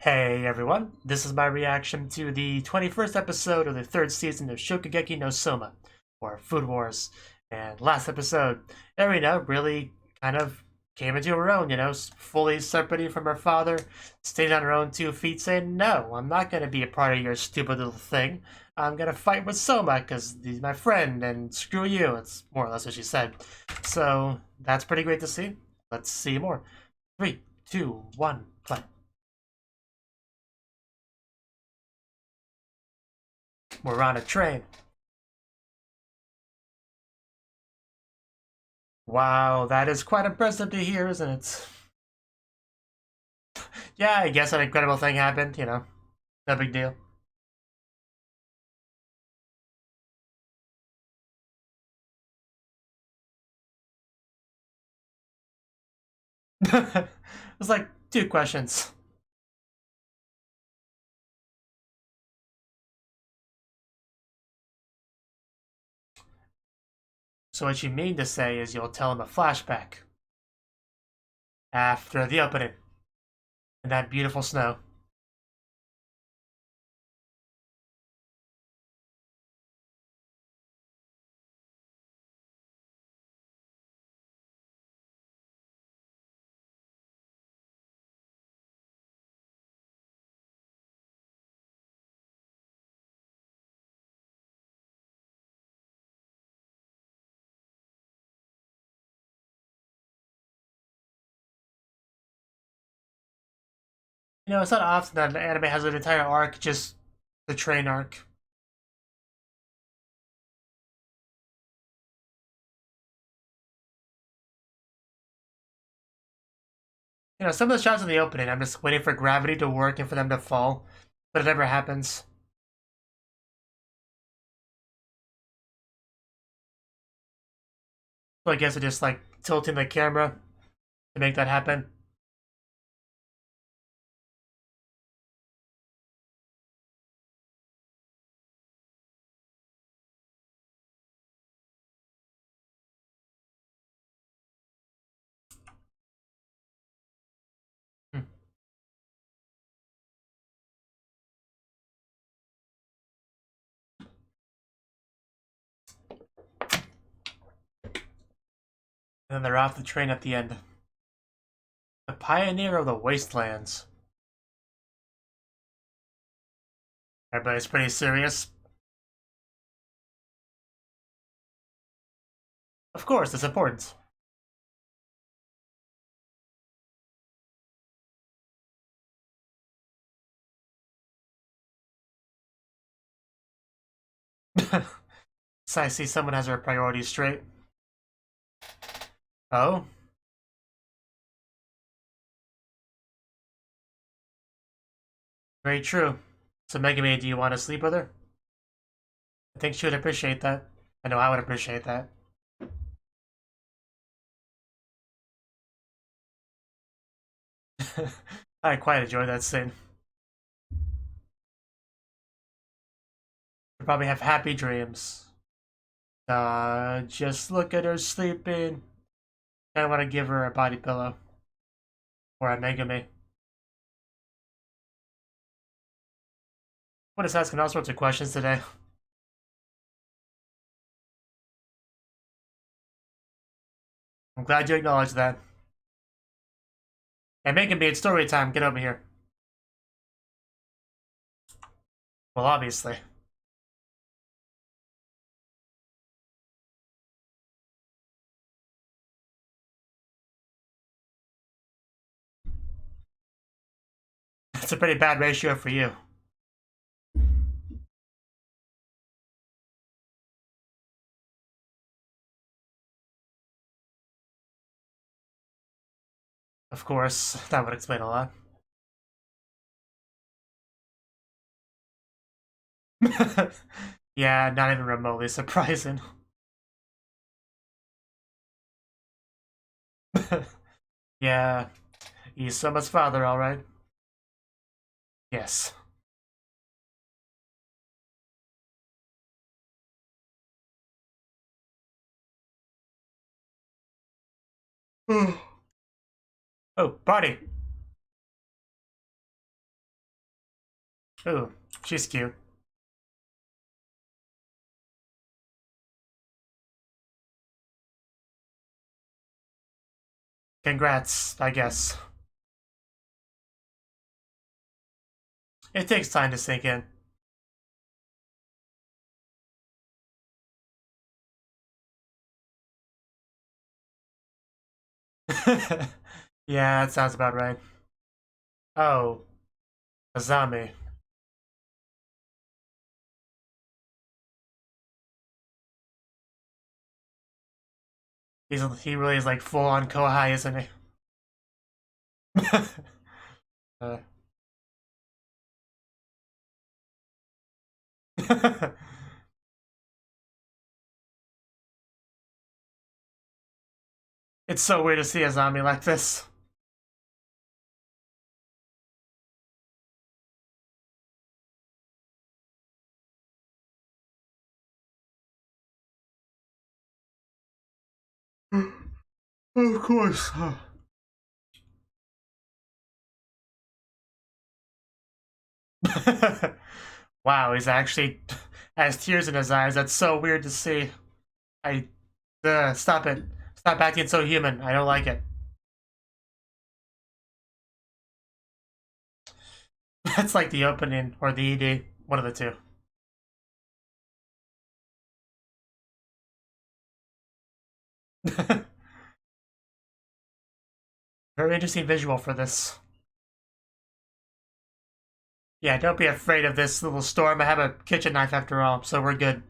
Hey everyone, this is my reaction to the 21st episode of the third season of Shokugeki no Souma, or Food Wars. And last episode, Erina really kind of came into her own, fully separating from her father, staying on her own 2 feet, saying, no, I'm not going to be a part of your stupid little thing. I'm going to fight with Souma because he's my friend, and screw you. It's more or less what she said. So that's pretty great to see. Let's see more. 3, 2, 1, play. We're on a train. Wow, that is quite impressive to hear, isn't it? Yeah, I guess an incredible thing happened, no big deal. It was like 2 questions. So what you mean to say is you'll tell him a flashback after the opening in that beautiful snow. It's not often that an anime has an entire arc, just the train arc. Some of the shots in the opening, I'm just waiting for gravity to work and for them to fall, but it never happens. So I guess it's just like tilting the camera to make that happen. Hmm. And then they're off the train at the end. The pioneer of the wastelands. Everybody's pretty serious. Of course, it's important. So I see someone has their priorities straight. Oh? Very true. So Megami, do you want to sleep with her? I think she would appreciate that. I know I would appreciate that. I quite enjoy that scene. You probably have happy dreams. Just look at her sleeping. I want to give her a body pillow. Or a Megami. I'm just asking all sorts of questions today. I'm glad you acknowledged that. And Megami, it's story time. Get over here. Well, obviously. It's a pretty bad ratio for you. Of course, that would explain a lot. Yeah, not even remotely surprising. Yeah, he's Soma's father, alright. Yes. Oh, party! Ooh, she's cute. Congrats, I guess. It takes time to sink in. Yeah, that sounds about right. Oh, Azami. He really is like full on Kohai, isn't he? uh. It's so weird to see a zombie like this. Of course. Wow, he's actually has tears in his eyes. That's so weird to see. I stop it. Stop acting so human. I don't like it. That's like the opening or the ED, one of the two. Very interesting visual for this. Yeah, don't be afraid of this little storm. I have a kitchen knife after all, so we're good.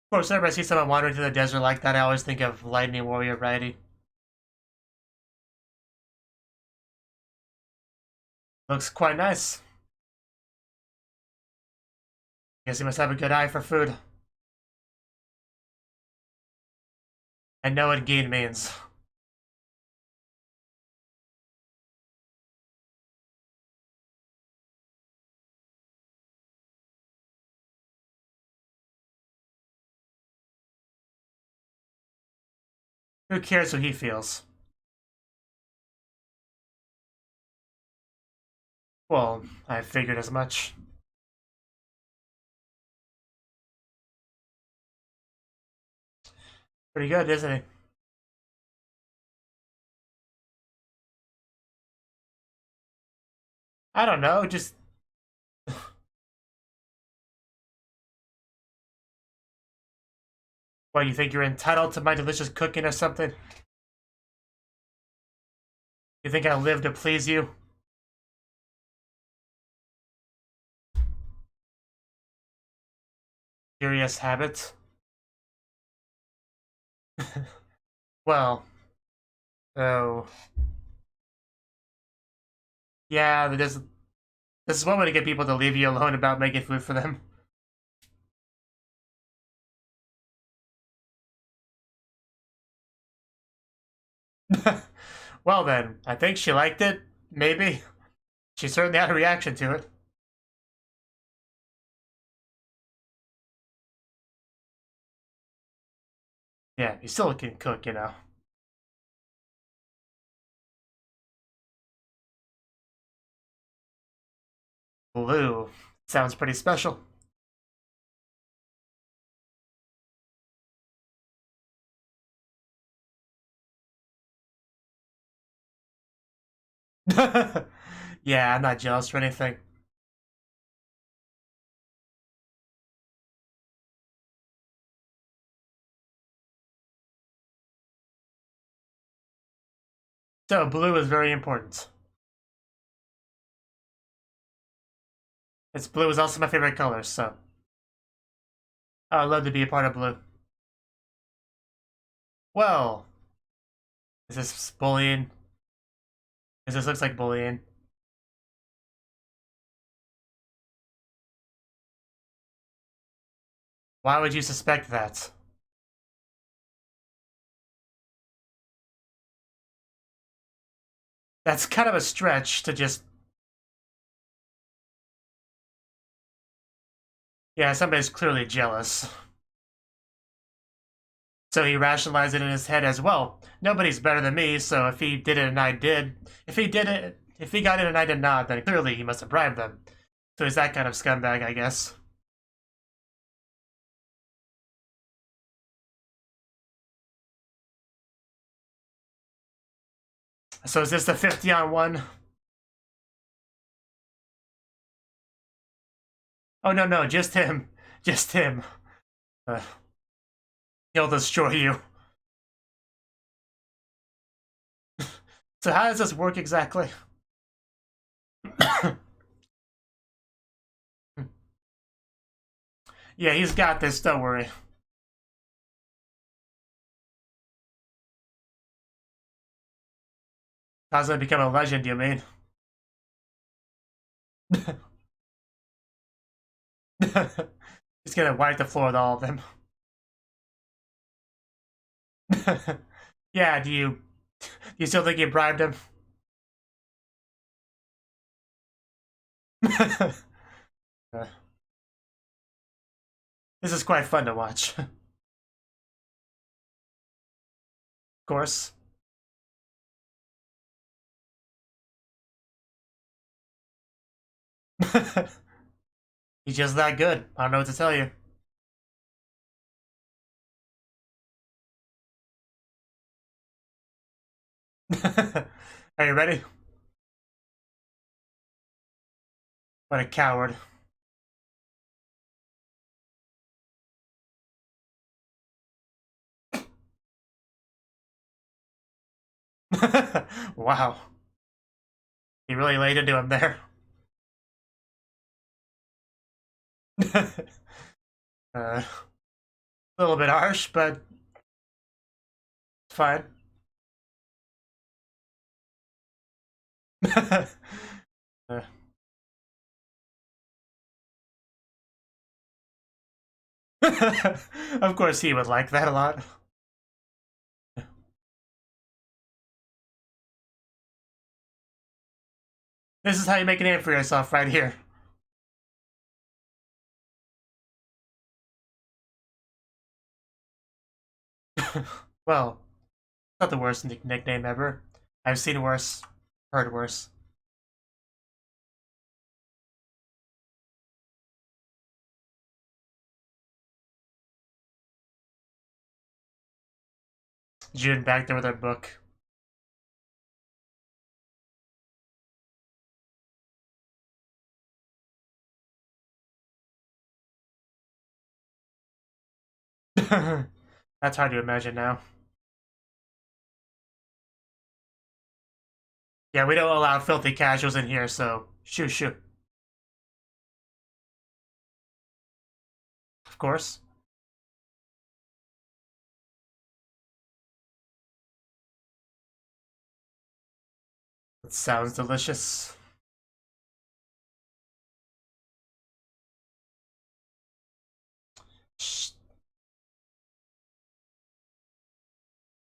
Of course, whenever I see someone wandering through the desert like that, I always think of Lightning Warrior Righty. Looks quite nice. Guess he must have a good eye for food. I know what Geen means. Who cares what he feels? Well, I figured as much. Pretty good, isn't he? I don't know, just... What, you think you're entitled to my delicious cooking or something? You think I live to please you? Curious habit? Well, oh... Yeah, this is one way to get people to leave you alone about making food for them. Well then, I think she liked it. Maybe. She certainly had a reaction to it. Yeah, he still can cook, you know. Blue. Sounds pretty special. Yeah, I'm not jealous or anything. So, blue is very important. It's blue is also my favorite color, so I would love to be a part of blue. Well, is this bullying? This looks like bullying. Why would you suspect that? That's kind of a stretch to just... Yeah, somebody's clearly jealous. So he rationalized it in his head as well. Nobody's better than me, so if he did it and I did, if he got it and I did not, then clearly he must have bribed them. So he's that kind of scumbag, I guess. So is this the 50-on-1? Oh, no, just him. Just him. He'll destroy you. So how does this work exactly? Yeah, he's got this, don't worry. How's gonna become a legend, you mean? He's gonna wipe the floor with all of them. Yeah, do you still think you bribed him? This is quite fun to watch. Of course. He's just that good. I don't know what to tell you. Are you ready? What a coward. Wow. He really laid into him there. A little bit harsh, but fine. uh, of course he would like that a lot. This is how you make a name for yourself right here. Well, not the worst nickname ever. I've seen worse, heard worse. June back there with her book. That's hard to imagine now. Yeah, we don't allow filthy casuals in here, so shoot. Of course. It sounds delicious. Shh.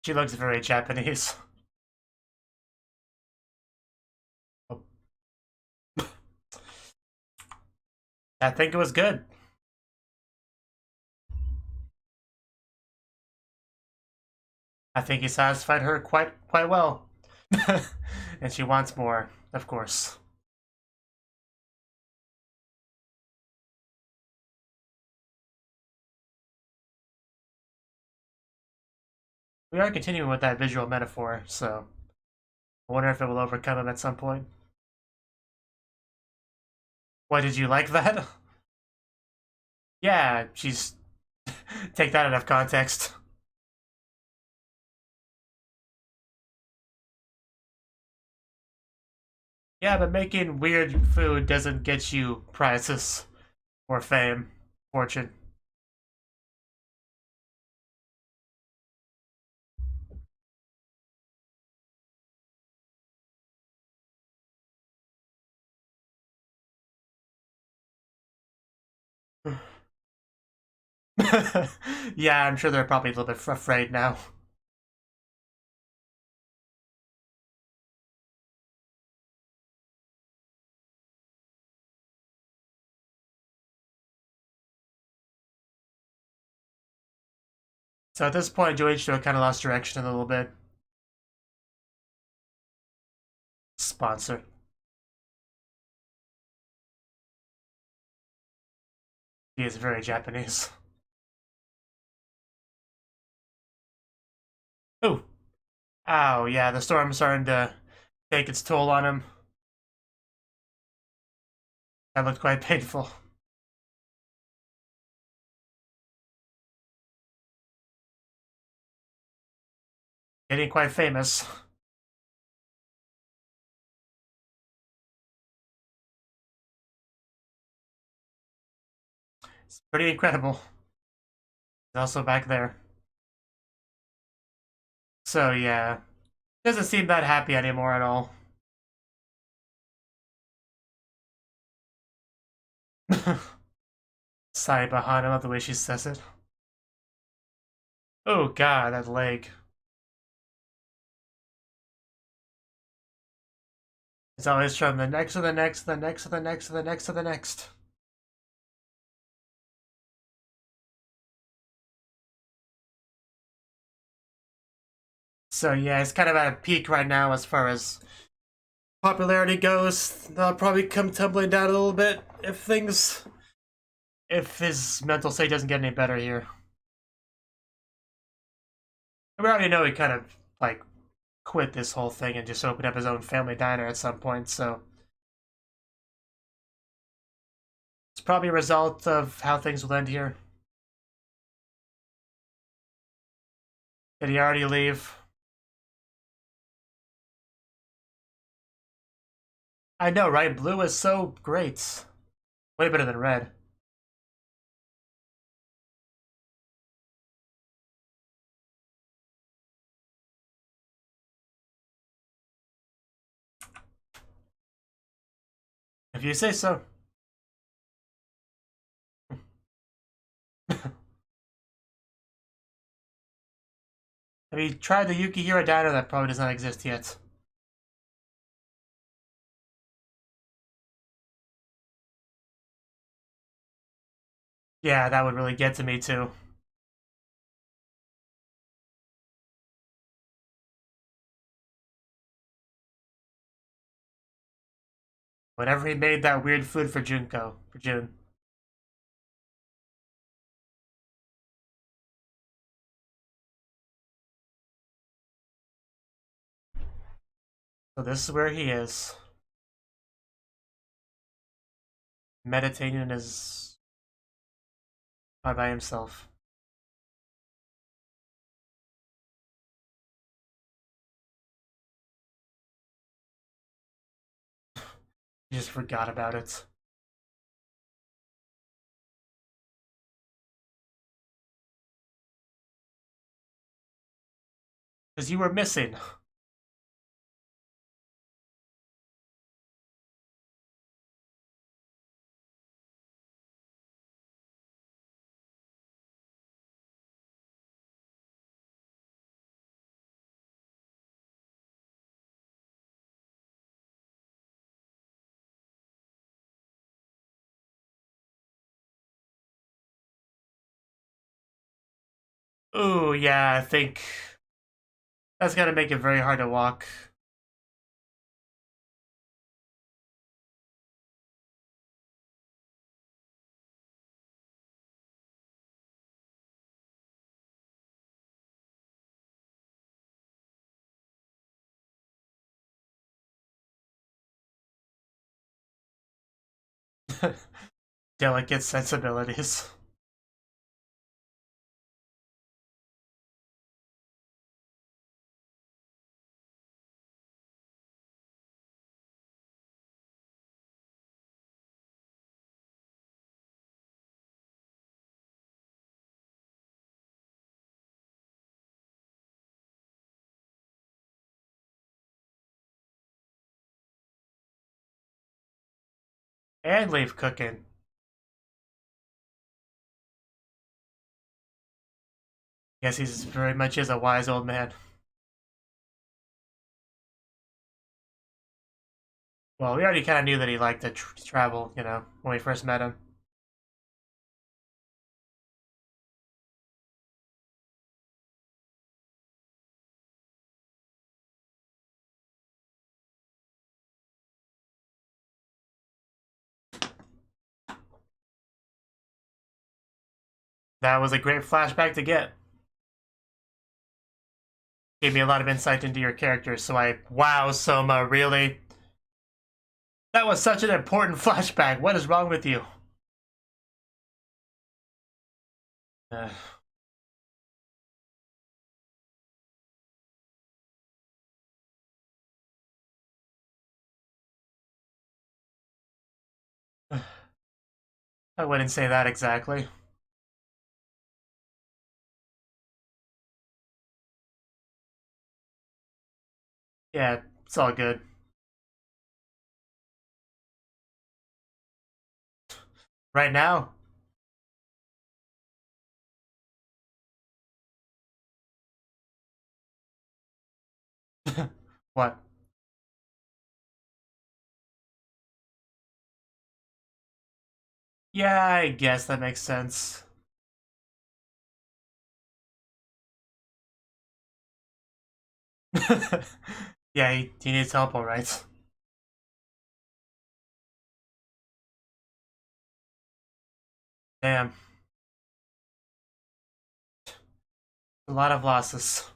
She looks very Japanese. Oh. I think it was good. I think he satisfied her quite well. And she wants more, of course. We are continuing with that visual metaphor, so I wonder if it will overcome him at some point. Why did you like that? Yeah, she's... Take that out of context. Yeah, but making weird food doesn't get you prizes or fame, fortune. Yeah, I'm sure they're probably a little bit afraid now. So at this point, Joichiro kind of lost direction a little bit. Sponsor. He is very Japanese. Oh. Ow, yeah, the storm's starting to take its toll on him. That looked quite painful. Getting quite famous. It's pretty incredible. He's also back there. So yeah, doesn't seem that happy anymore at all. Saibahan, I love the way she says it. Oh god, that leg. It's always from the next to the next, the next to the next to the next to the next. So yeah, it's kind of at a peak right now as far as popularity goes. They'll probably come tumbling down a little bit if his mental state doesn't get any better here. We already know he kind of like quit this whole thing and just opened up his own family diner at some point, so it's probably a result of how things will end here. Did he already leave? I know, right? Blue is so great. Way better than red. If you say so. Have you tried the Yukihira diner? That probably does not exist yet. Yeah, that would really get to me too. Whenever he made that weird food for June. So this is where he is. Meditating in his by himself. He just forgot about it. Because you were missing. Ooh, yeah, I think that's gonna make it very hard to walk. Delicate sensibilities. And leave cooking. Guess he's very much is a wise old man. Well, we already kind of knew that he liked to travel, you know, when we first met him. That was a great flashback to get. Gave me a lot of insight into your character, so wow, Souma, really? That was such an important flashback. What is wrong with you? I wouldn't say that exactly. Yeah, it's all good. Right now? What? Yeah, I guess that makes sense. Yeah, he needs help, alright. Damn. A lot of losses.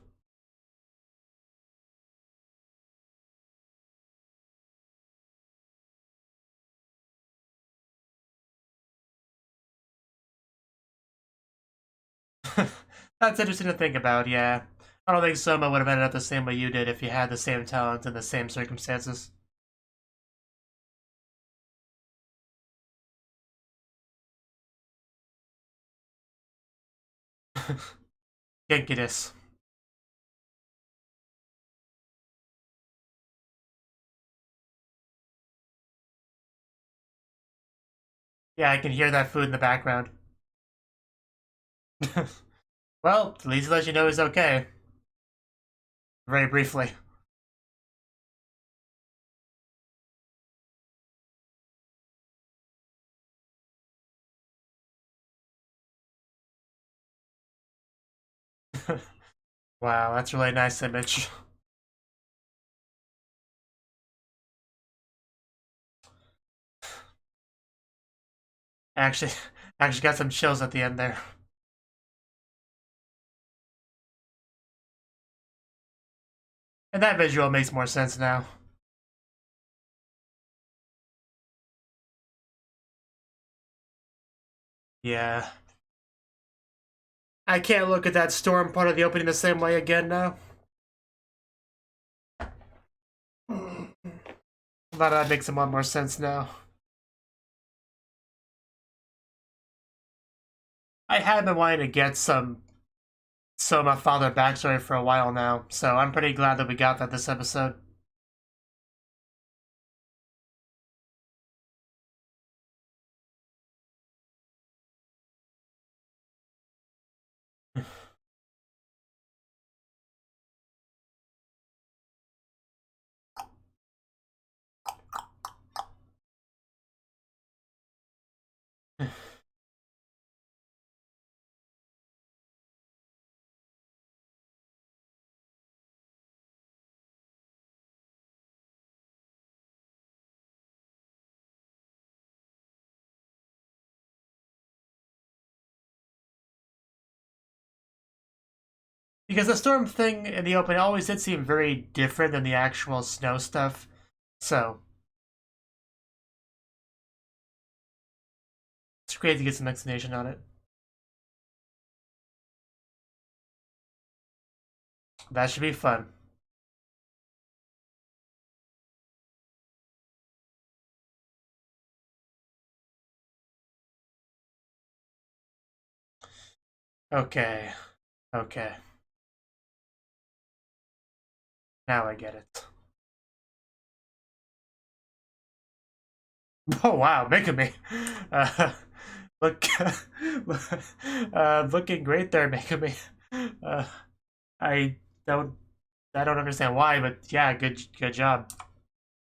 That's interesting to think about, yeah. I don't think Souma would have ended up the same way you did if you had the same talent in the same circumstances. Genki desu. Yeah, I can hear that food in the background. Well, at least it lets you know he's okay. Very briefly. Wow, that's a really nice image. Actually, actually got some chills at the end there. And that visual makes more sense now. Yeah. I can't look at that storm part of the opening the same way again now. That makes a lot more sense now. I have been wanting to get some Soma father backstory for a while now, so I'm pretty glad that we got that this episode. Because the storm thing in the opening always did seem very different than the actual snow stuff, so it's great to get some explanation on it. That should be fun. Okay. Okay. Now I get it. Oh wow, Megami. Look, looking great there, Megami. Uh, I don't, I don't understand why, but yeah, good job.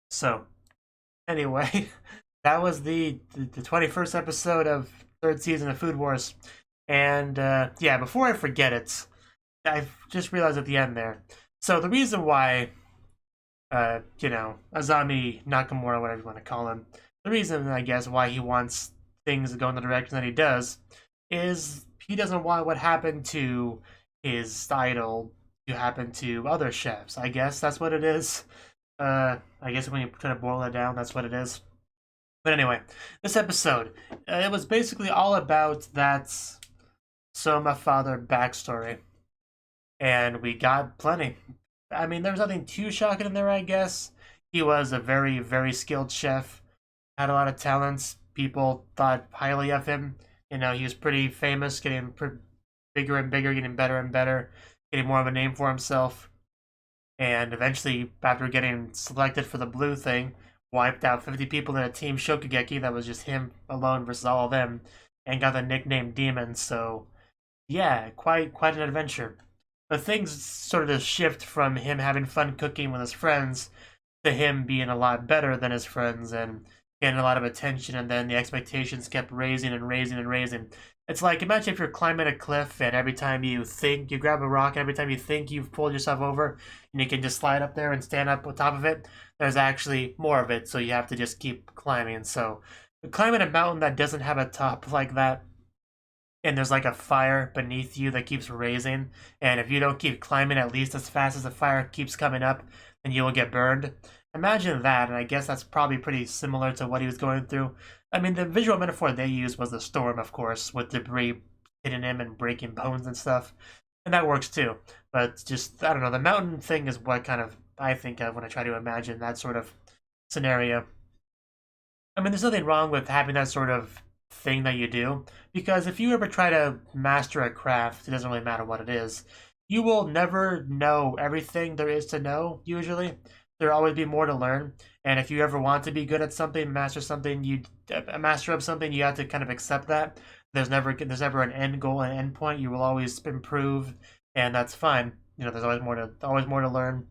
So, anyway, that was the 21st episode of third season of Food Wars, and yeah, before I forget it, I've just realized at the end there. So the reason why, Azami Nakamura, whatever you want to call him, the reason I guess why he wants things to go in the direction that he does is he doesn't want what happened to his idol to happen to other chefs. I guess that's what it is. I guess when you try to boil it down, that's what it is. But anyway, this episode, it was basically all about that Souma father backstory. And we got plenty. I mean, there was nothing too shocking in there, I guess. He was a very, very skilled chef, had a lot of talents. People thought highly of him. You know, he was pretty famous, getting bigger and bigger, getting better and better, getting more of a name for himself. And eventually, after getting selected for the blue thing, wiped out 50 people in a team Shokugeki that was just him alone versus all of them, and got the nickname Demon. So, yeah, quite an adventure. But things sort of shift from him having fun cooking with his friends to him being a lot better than his friends and getting a lot of attention, and then the expectations kept raising and raising and raising. It's like, imagine if you're climbing a cliff and every time you think, you grab a rock, and every time you think you've pulled yourself over, and you can just slide up there and stand up on top of it, there's actually more of it, so you have to just keep climbing. So, climbing a mountain that doesn't have a top like that, and there's like a fire beneath you that keeps raising, and if you don't keep climbing at least as fast as the fire keeps coming up, then you will get burned. Imagine that, and I guess that's probably pretty similar to what he was going through. I mean, the visual metaphor they used was the storm, of course, with debris hitting him and breaking bones and stuff, and that works too. But just, I don't know, the mountain thing is what kind of I think of when I try to imagine that sort of scenario. I mean, there's nothing wrong with having that sort of thing that you do, because if you ever try to master a craft, it doesn't really matter what it is, you will never know everything there is to know, usually. There'll always be more to learn, and if you ever want to be good at something, master something, a master of something, you have to kind of accept that. There's never an end goal, an end point. You will always improve, and that's fine. You know, there's always more to learn.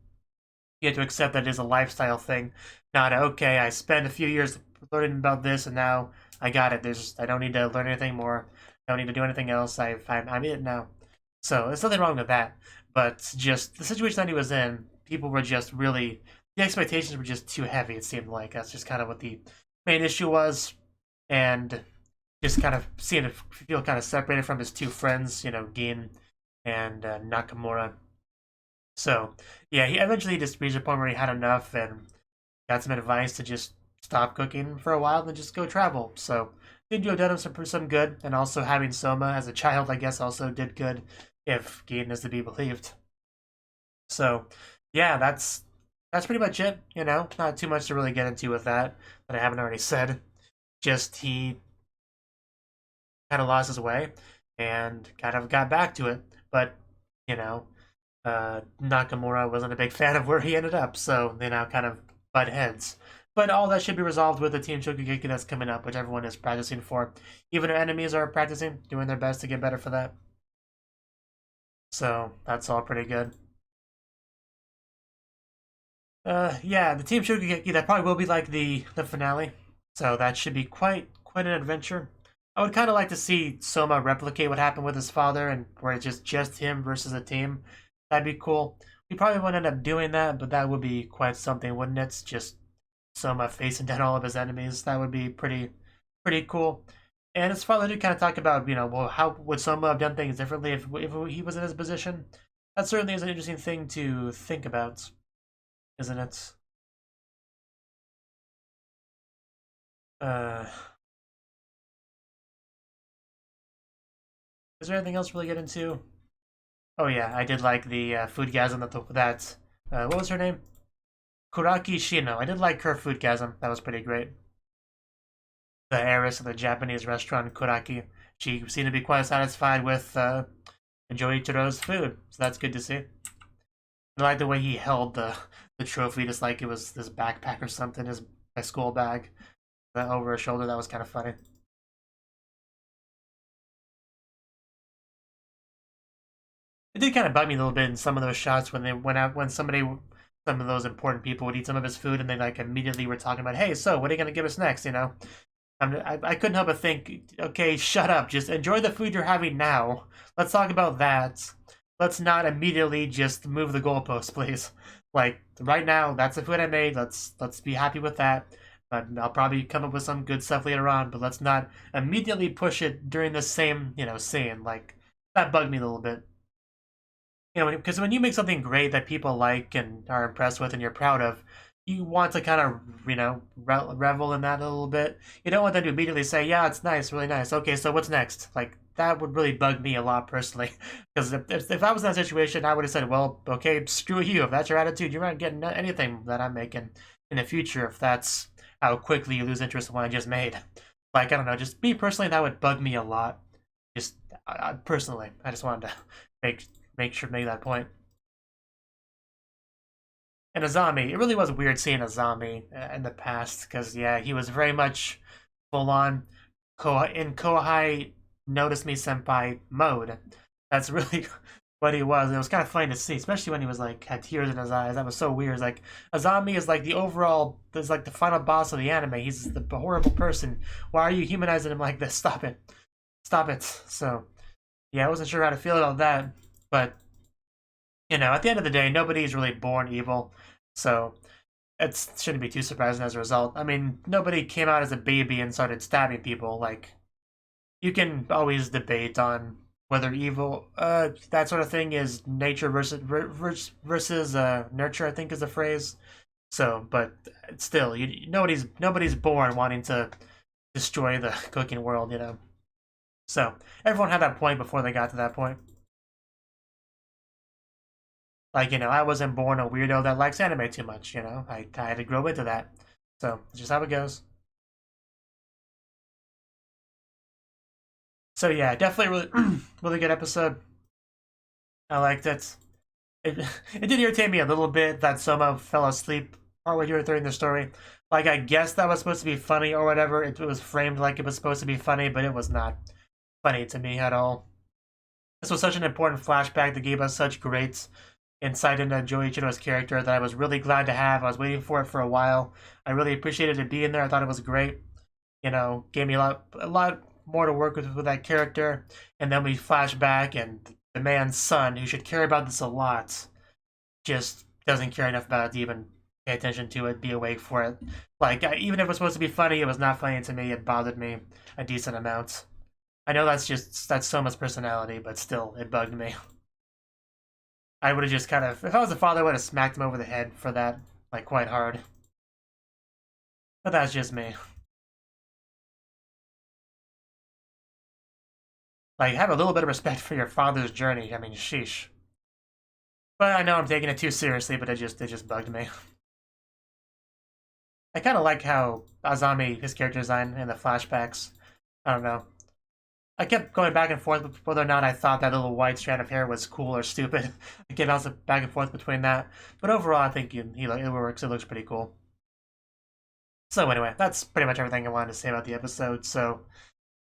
You have to accept that it is a lifestyle thing, not okay, I spent a few years learning about this, and now I got it. I don't need to learn anything more. I don't need to do anything else. I'm in it now. So there's nothing wrong with that. But just the situation that he was in, people were just really, the expectations were just too heavy, it seemed like. That's just kind of what the main issue was. And just kind of feel kind of separated from his two friends, you know, Gin and Nakamura. So, yeah, he eventually just reached a point where he had enough and got some advice to just stop cooking for a while and just go travel. So, did you have done him some good, and also having Souma as a child, I guess, also did good, if Gin is to be believed. So, yeah, that's pretty much it. You know, not too much to really get into with that I haven't already said. Just he kind of lost his way and kind of got back to it, but you know, Nakamura wasn't a big fan of where he ended up, so they now kind of butt heads. But all that should be resolved with the Team Shokugeki that's coming up, which everyone is practicing for. Even our enemies are practicing, doing their best to get better for that. So that's all pretty good. Yeah, the Team Shokugeki, that probably will be like the finale. So that should be quite an adventure. I would kind of like to see Souma replicate what happened with his father, and where it's just him versus a team. That'd be cool. We probably won't end up doing that, but that would be quite something, wouldn't it? Just Souma facing down all of his enemies. That would be pretty cool. And his father did kind of talk about, you know, well, how would Souma have done things differently if he was in his position? That certainly is an interesting thing to think about, isn't it? Is there anything else to really get into? Oh yeah, I did like the foodgasm that what was her name? Kuraki Shino. I did like her foodgasm. That was pretty great. The heiress of the Japanese restaurant Kuraki. She seemed to be quite satisfied with Joichiro's food, so that's good to see. I like the way he held the trophy just like it was this backpack or something, his school bag, over his shoulder. That was kind of funny. It did kind of bug me a little bit in some of those shots when some of those important people would eat some of his food and they like immediately were talking about, hey, so what are you gonna give us next? You know, I couldn't help but think, okay, shut up, just enjoy the food you're having now. Let's talk about that. Let's not immediately just move the goalposts, please. Like right now, that's the food I made. Let's be happy with that. But I'll probably come up with some good stuff later on, but let's not immediately push it during the same, scene. Like, that bugged me a little bit. Because when you make something great that people like and are impressed with and you're proud of, you want to kind of, revel in that a little bit. You don't want them to immediately say, yeah, it's nice, really nice. Okay, so what's next? Like, that would really bug me a lot personally. Because if I was in that situation, I would have said, well, okay, screw you. If that's your attitude, you're not getting anything that I'm making in the future if that's how quickly you lose interest in what I just made. Like, I don't know, just me personally, that would bug me a lot. Just, personally, I just wanted to make that point. And Azami, it really was weird seeing Azami in the past, because, yeah, he was very much full-on in Kohai Notice Me Senpai mode. That's really what he was. And it was kind of funny to see, especially when he was, like, had tears in his eyes. That was so weird. It's like, Azami is, like, the final boss of the anime. He's the horrible person. Why are you humanizing him like this? Stop it. Stop it. So, yeah, I wasn't sure how to feel about that, but at the end of the day, nobody's really born evil, so it shouldn't be too surprising as a result. I mean, nobody came out as a baby and started stabbing people. Like, you can always debate on whether evil, that sort of thing, is nature versus nurture, I think is the phrase. So, but still, nobody's born wanting to destroy the cooking world, So, everyone had that point before they got to that point. Like, I wasn't born a weirdo that likes anime too much, I had to grow into that. So, it's just how it goes. So, yeah, definitely really, really good episode. I liked it. It did irritate me a little bit that Souma fell asleep partway during the story. Like, I guess that was supposed to be funny or whatever. It was framed like it was supposed to be funny, but it was not funny to me at all. This was such an important flashback that gave us such great insight into Joe Ichiro's character that I was really glad to have. I was waiting for it for a while. I really appreciated it being there. I thought it was great. Gave me a lot more to work with that character. And then we flash back, and the man's son, who should care about this a lot, just doesn't care enough about it to even pay attention to it, be awake for it. Like, even if it was supposed to be funny, it was not funny to me. It bothered me a decent amount. I know that's Souma's personality, but still, it bugged me. I would have just kind of, if I was a father, I would have smacked him over the head for that, like, quite hard. But that's just me. Like, have a little bit of respect for your father's journey. I mean, sheesh. But I know I'm taking it too seriously, but it just bugged me. I kind of like how Azami, his character design in the flashbacks, I don't know. I kept going back and forth with whether or not I thought that little white strand of hair was cool or stupid. I kept bouncing back and forth between that. But overall, I think it works. It looks pretty cool. So anyway, that's pretty much everything I wanted to say about the episode. So,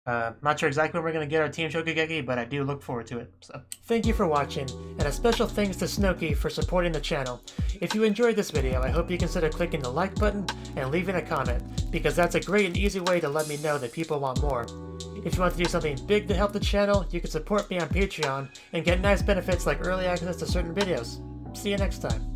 not sure exactly when we're going to get our Team Shokugeki, but I do look forward to it. So, thank you for watching, and a special thanks to Cnouki for supporting the channel. If you enjoyed this video, I hope you consider clicking the like button and leaving a comment, because that's a great and easy way to let me know that people want more. If you want to do something big to help the channel, you can support me on Patreon and get nice benefits like early access to certain videos. See you next time.